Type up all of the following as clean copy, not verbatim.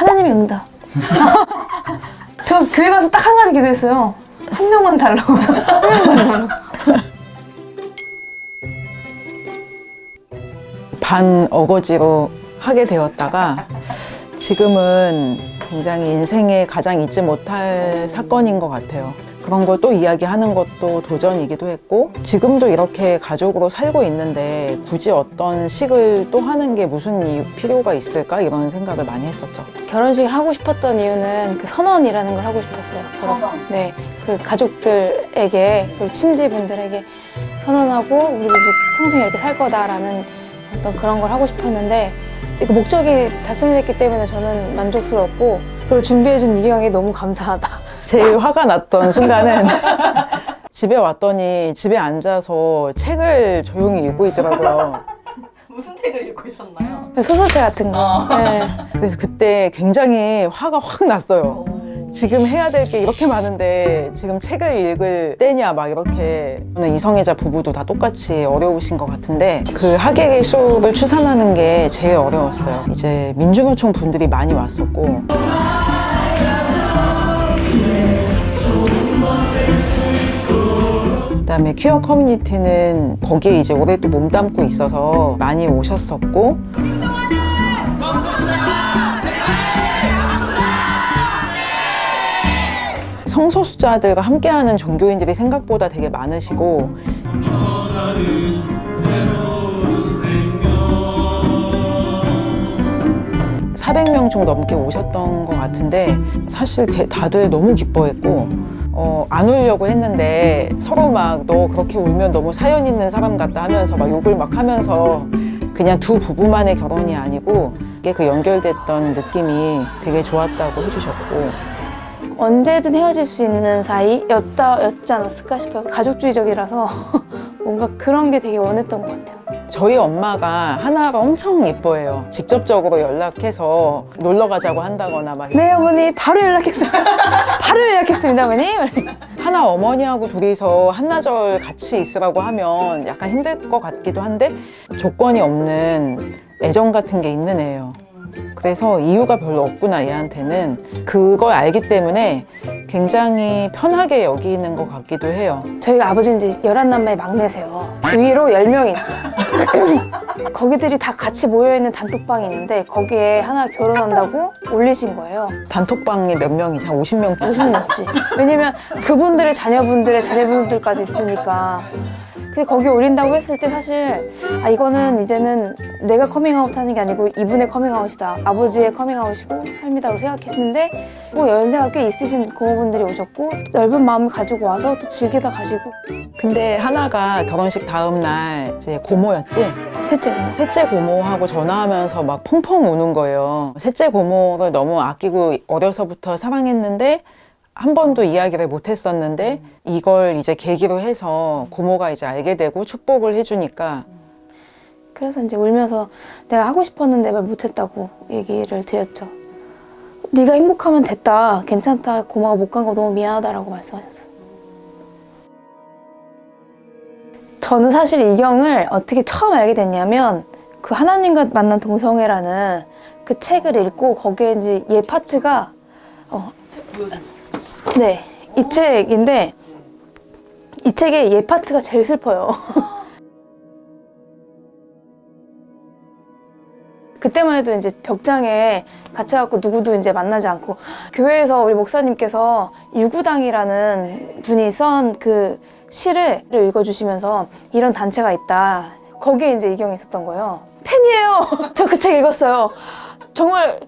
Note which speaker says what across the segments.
Speaker 1: 하나님의 응답. 저 교회 가서 딱 한 가지 기도했어요. 한 명만 달라고. 한 명만 달라고.
Speaker 2: 반 어거지로 하게 되었다가 지금은 굉장히 인생에 가장 잊지 못할 사건인 것 같아요. 그런 걸 또 이야기하는 것도 도전이기도 했고, 지금도 이렇게 가족으로 살고 있는데 굳이 어떤 식을 또 하는 게 무슨 필요가 있을까 이런 생각을 많이 했었죠.
Speaker 1: 결혼식을 하고 싶었던 이유는 그 선언이라는 걸 하고 싶었어요.
Speaker 3: 선언?
Speaker 1: 네, 그 가족들에게 그리고 친지분들에게 선언하고 우리도 이제 평생 이렇게 살 거다라는 어떤 그런 걸 하고 싶었는데 그 목적이 달성됐기 때문에 저는 만족스럽고, 그걸 준비해준 이경이 너무 감사하다.
Speaker 2: 제일 화가 났던 순간은 집에 왔더니 집에 앉아서 책을 조용히 읽고 있더라고요.
Speaker 3: 무슨 책을 읽고 있었나요?
Speaker 1: 소설책 같은 거. 네.
Speaker 2: 그래서 그때 굉장히 화가 확 났어요. 지금 해야 될 게 이렇게 많은데 지금 책을 읽을 때냐 막 이렇게. 저는 이성애자 부부도 다 똑같이 어려우신 것 같은데 그 하객의 수업을 추산하는 게 제일 어려웠어요. 이제 민중요청 분들이 많이 왔었고, 그다음에 퀴어 커뮤니티는 거기에 이제 올해 또 몸담고 있어서 많이 오셨었고, 성소수자들과 함께하는 종교인들이 생각보다 되게 많으시고, 400명 정도 넘게 오셨던 것 같은데 사실 다들 너무 기뻐했고, 안 울려고 했는데 서로 막 너 그렇게 울면 너무 사연 있는 사람 같다 하면서 막 욕을 막 하면서, 그냥 두 부부만의 결혼이 아니고 이게 그 연결됐던 느낌이 되게 좋았다고 해주셨고,
Speaker 1: 언제든 헤어질 수 있는 사이였지 않았을까 싶어요. 가족주의적이라서 뭔가 그런 게 되게 원했던 것 같아요.
Speaker 2: 저희 엄마가 하나를 엄청 예뻐해요. 직접적으로 연락해서 놀러 가자고 한다거나 막.
Speaker 1: 네, 어머니 바로 연락했어요. 바로 연락했습니다, 어머니.
Speaker 2: 하나 어머니하고 둘이서 한나절 같이 있으라고 하면 약간 힘들 것 같기도 한데 조건이 없는 애정 같은 게 있는 애예요. 그래서 이유가 별로 없구나, 얘한테는. 그걸 알기 때문에 굉장히 편하게 여기는 것 같기도 해요.
Speaker 1: 저희가 아버지는 이제 11남매의 막내세요. 위로 10명이 있어요. 거기들이 다 같이 모여있는 단톡방이 있는데 거기에 하나 결혼한다고 올리신 거예요.
Speaker 2: 단톡방에 몇 명이지? 한 50명?
Speaker 1: 50명 넘지. 왜냐면 그분들의 자녀분들의 자녀분들까지 있으니까. 근데 거기 올린다고 했을 때 사실 이거는 이제는 내가 커밍아웃 하는 게 아니고 이분의 커밍아웃이다, 아버지의 커밍아웃이고 삶이다고 생각했는데, 뭐 연세가 꽤 있으신 고모분들이 오셨고 넓은 마음을 가지고 와서 또 즐기다 가시고.
Speaker 2: 근데 하나가 결혼식 다음 날 이제 고모였지? 셋째 고모하고 전화하면서 막 펑펑 우는 거예요. 셋째 고모를 너무 아끼고 어려서부터 사랑했는데 한 번도 이야기를 못 했었는데 이걸 이제 계기로 해서 고모가 이제 알게 되고 축복을 해주니까.
Speaker 1: 그래서 이제 울면서 내가 하고 싶었는데 말 못했다고 얘기를 드렸죠. 네가 행복하면 됐다, 괜찮다, 고모가 못 간 거 너무 미안하다라고 말씀하셨어요. 저는 사실 이경을 어떻게 처음 알게 됐냐면 그 하나님과 만난 동성애라는 그 책을 읽고 거기에 이제 얘 파트가 네, 이 책인데 이 책의 얘 파트가 제일 슬퍼요. 그때만 해도 이제 벽장에 갇혀갖고 누구도 이제 만나지 않고, 교회에서 우리 목사님께서 유구당이라는 분이 쓴 그 시를 읽어주시면서 이런 단체가 있다, 거기에 이제 이경이 있었던 거예요. 팬이에요. 저 그 책 읽었어요. 정말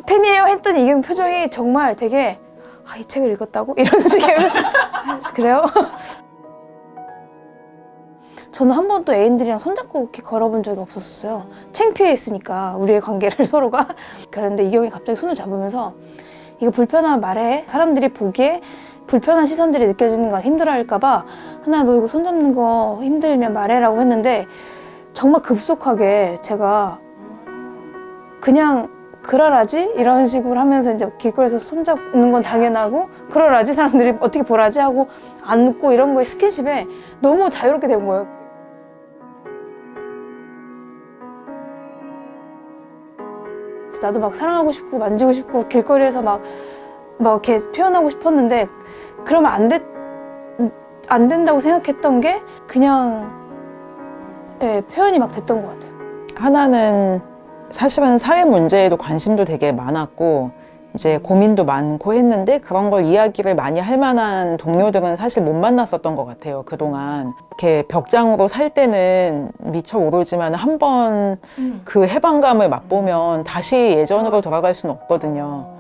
Speaker 1: 팬이에요 했더니 이경 표정이 정말 되게 이 책을 읽었다고? 이런 식의 그래요? 저는 한 번도 애인들이랑 손잡고 이렇게 걸어본 적이 없었어요. 창피해 있으니까 우리의 관계를 서로가. 그런데 이경이 갑자기 손을 잡으면서 이거 불편하면 말해, 사람들이 보기에 불편한 시선들이 느껴지는 걸 힘들어할까 봐 하나 너 이거 손잡는 거 힘들면 말해라고 했는데, 정말 급속하게 제가 그냥 그러라지? 이런 식으로 하면서 이제 길거리에서 손잡는 건 당연하고, 그러라지? 사람들이 어떻게 보라지? 하고 안고 이런 거에 스킨십에 너무 자유롭게 된 거예요. 나도 막 사랑하고 싶고 만지고 싶고 길거리에서 막 이렇게 표현하고 싶었는데 그러면 안 된다고 생각했던 게 그냥 표현이 막 됐던 것 같아요.
Speaker 2: 하나는 사실은 사회 문제에도 관심도 되게 많았고 이제 고민도 많고 했는데 그런 걸 이야기를 많이 할 만한 동료들은 사실 못 만났었던 것 같아요. 그동안 이렇게 벽장으로 살 때는 미쳐 오르지만 한번 그 해방감을 맛보면 다시 예전으로 돌아갈 수는 없거든요.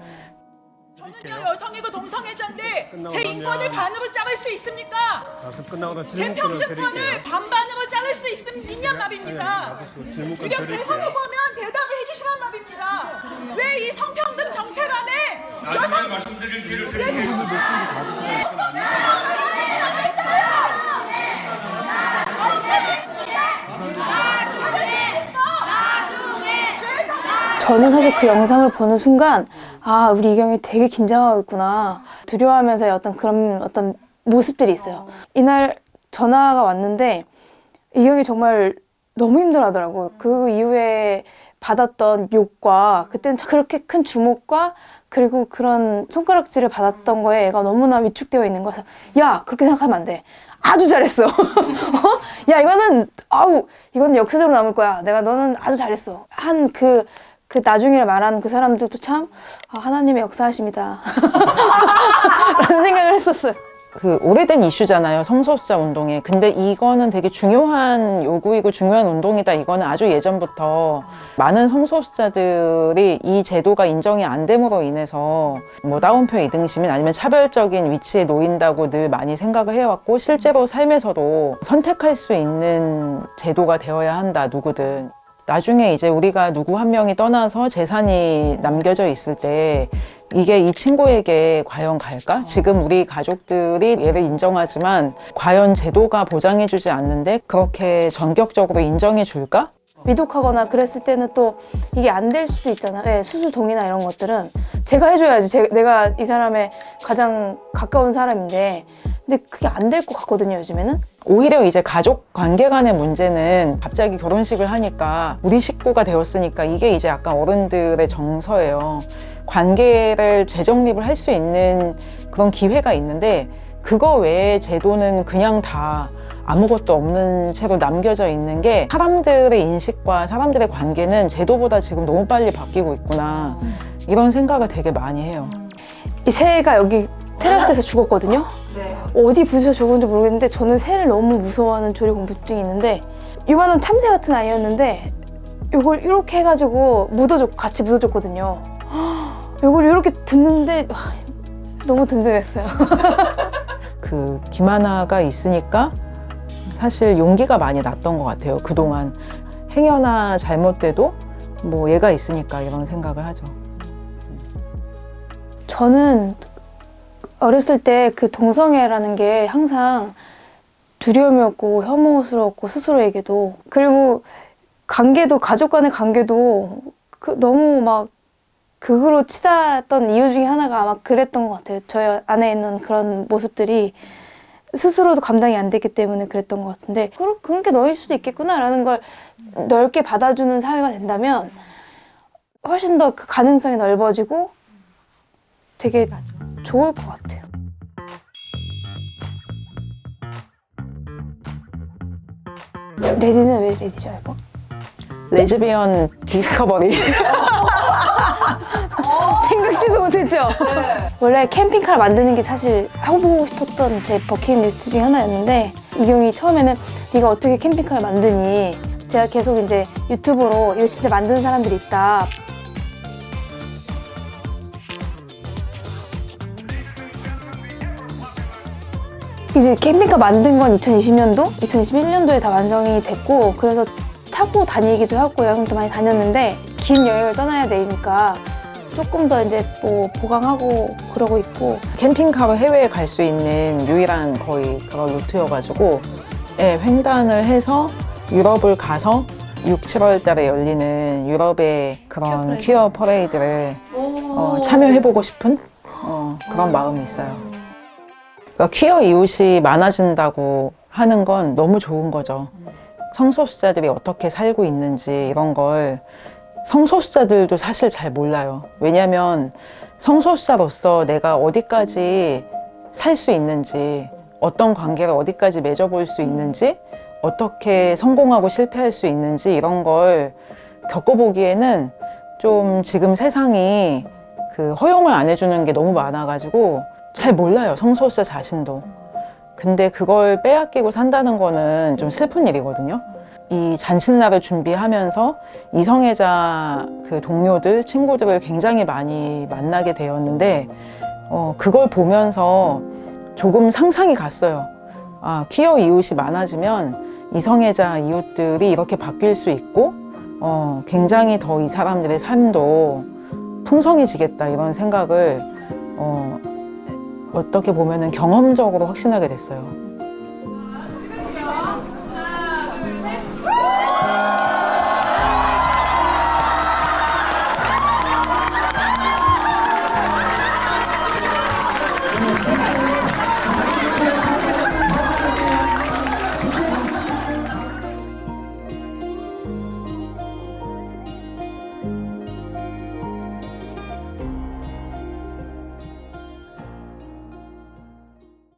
Speaker 4: 저는요 여성이고 동성애자인데 제
Speaker 5: 끝나고
Speaker 4: 인권을
Speaker 5: 나면-
Speaker 4: 반으로 자를 수 있습니까?
Speaker 5: 가서 끝나고 나
Speaker 4: 제
Speaker 5: 질문권을
Speaker 4: 평등권을
Speaker 5: 드릴게요.
Speaker 4: 반반으로 자를 수 있냐 말입니다.
Speaker 5: 질문권
Speaker 4: 이게
Speaker 5: 드릴게요.
Speaker 4: 대선을 보면 대답을 해주시란 말입니다. 왜 이 성평등 정책 안에
Speaker 6: 나중에 말씀드릴 기회를 드릴게요.
Speaker 1: 저는 사실 그 영상을 보는 순간 아 우리 이경이 되게 긴장하고 있구나 두려워하면서의 어떤 그런 어떤 모습들이 있어요. 이날 전화가 왔는데 이경이 정말 너무 힘들어하더라고요. 그 이후에 받았던 욕과 그때는 그렇게 큰 주목과 그리고 그런 손가락질을 받았던 거에 애가 너무나 위축되어 있는 거여서 야 그렇게 생각하면 안 돼. 아주 잘했어. 야 이거는 이건 역사적으로 남을 거야. 너는 아주 잘했어. 그 나중에 말하는 그 사람들도 참 하나님의 역사하십니다. 라는 생각을 했었어요.
Speaker 2: 그 오래된 이슈잖아요, 성소수자 운동에. 근데 이거는 되게 중요한 요구이고 중요한 운동이다. 이거는 아주 예전부터 많은 성소수자들이 이 제도가 인정이 안 됨으로 인해서 뭐 다운표 이등시민 아니면 차별적인 위치에 놓인다고 늘 많이 생각을 해왔고 실제로 삶에서도 선택할 수 있는 제도가 되어야 한다, 누구든. 나중에 이제 우리가 누구 한 명이 떠나서 재산이 남겨져 있을 때 이게 이 친구에게 과연 갈까? 지금 우리 가족들이 얘를 인정하지만 과연 제도가 보장해주지 않는데 그렇게 전격적으로 인정해 줄까?
Speaker 1: 위독하거나 그랬을 때는 또 이게 안 될 수도 있잖아요. 수술 동의나 이런 것들은 제가 해줘야지. 내가 이 사람의 가장 가까운 사람인데 근데 그게 안 될 것 같거든요, 요즘에는.
Speaker 2: 오히려 이제 가족 관계 간의 문제는 갑자기 결혼식을 하니까 우리 식구가 되었으니까 이게 이제 약간 어른들의 정서예요. 관계를 재정립을 할 수 있는 그런 기회가 있는데 그거 외에 제도는 그냥 다 아무것도 없는 채로 남겨져 있는 게 사람들의 인식과 사람들의 관계는 제도보다 지금 너무 빨리 바뀌고 있구나 이런 생각을 되게 많이 해요.
Speaker 1: 이 새가 여기 테라스에서 죽었거든요.
Speaker 3: 네.
Speaker 1: 어디 부딪혀 죽었는지 모르겠는데 저는 새를 너무 무서워하는 조리공포증이 있는데 이만한 참새 같은 아이였는데 이걸 이렇게 해가지고 같이 묻어줬거든요. 이걸 이렇게 듣는데 너무 든든했어요.
Speaker 2: 그 김하나가 있으니까 사실 용기가 많이 났던 것 같아요. 그동안 행여나 잘못돼도 뭐 얘가 있으니까 이런 생각을 하죠.
Speaker 1: 저는 어렸을 때 그 동성애라는 게 항상 두려움이었고 혐오스러웠고 스스로에게도 그리고 관계도 가족 간의 관계도 너무 막 극으로 치달았던 이유 중에 하나가 아마 그랬던 것 같아요. 저희 안에 있는 그런 모습들이 스스로도 감당이 안 됐기 때문에 그랬던 것 같은데 그런 게 너일 수도 있겠구나라는 걸 넓게 받아주는 사회가 된다면 훨씬 더 그 가능성이 넓어지고 되게 좋을 것 같아요. 레디는 왜 레디죠, 이거?
Speaker 2: 레즈비언 디스커버리.
Speaker 1: 생각지도 못했죠? 원래 캠핑카를 만드는 게 사실 해보고 싶었던 제 버킷리스트 중에 하나였는데 이경이 처음에는 네가 어떻게 캠핑카를 만드니? 제가 계속 이제 유튜브로 이거 진짜 만드는 사람들이 있다. 이제 캠핑카 만든 건 2020년도? 2021년도에 다 완성이 됐고 그래서 타고 다니기도 하고 여행도 많이 다녔는데 긴 여행을 떠나야 되니까 조금 더 이제 뭐 보강하고 그러고 있고
Speaker 2: 캠핑카로 해외에 갈 수 있는 유일한 거의 그런 루트여가지고 횡단을 해서 유럽을 가서 6, 7월 달에 열리는 유럽의 그런 퀴어 퍼레이드를 참여해보고 싶은 그런 마음이 있어요. 그러니까 퀴어 이웃이 많아진다고 하는 건 너무 좋은 거죠. 성소수자들이 어떻게 살고 있는지 이런 걸 성소수자들도 사실 잘 몰라요. 왜냐하면 성소수자로서 내가 어디까지 살 수 있는지, 어떤 관계를 어디까지 맺어볼 수 있는지, 어떻게 성공하고 실패할 수 있는지 이런 걸 겪어보기에는 좀 지금 세상이 그 허용을 안 해주는 게 너무 많아가지고 잘 몰라요, 성소수자 자신도. 근데 그걸 빼앗기고 산다는 거는 좀 슬픈 일이거든요. 이 잔칫날을 준비하면서 이성애자 그 동료들, 친구들을 굉장히 많이 만나게 되었는데 그걸 보면서 조금 상상이 갔어요. 아, 퀴어 이웃이 많아지면 이성애자 이웃들이 이렇게 바뀔 수 있고 굉장히 더 이 사람들의 삶도 풍성해지겠다 이런 생각을 어떻게 보면은 경험적으로 확신하게 됐어요.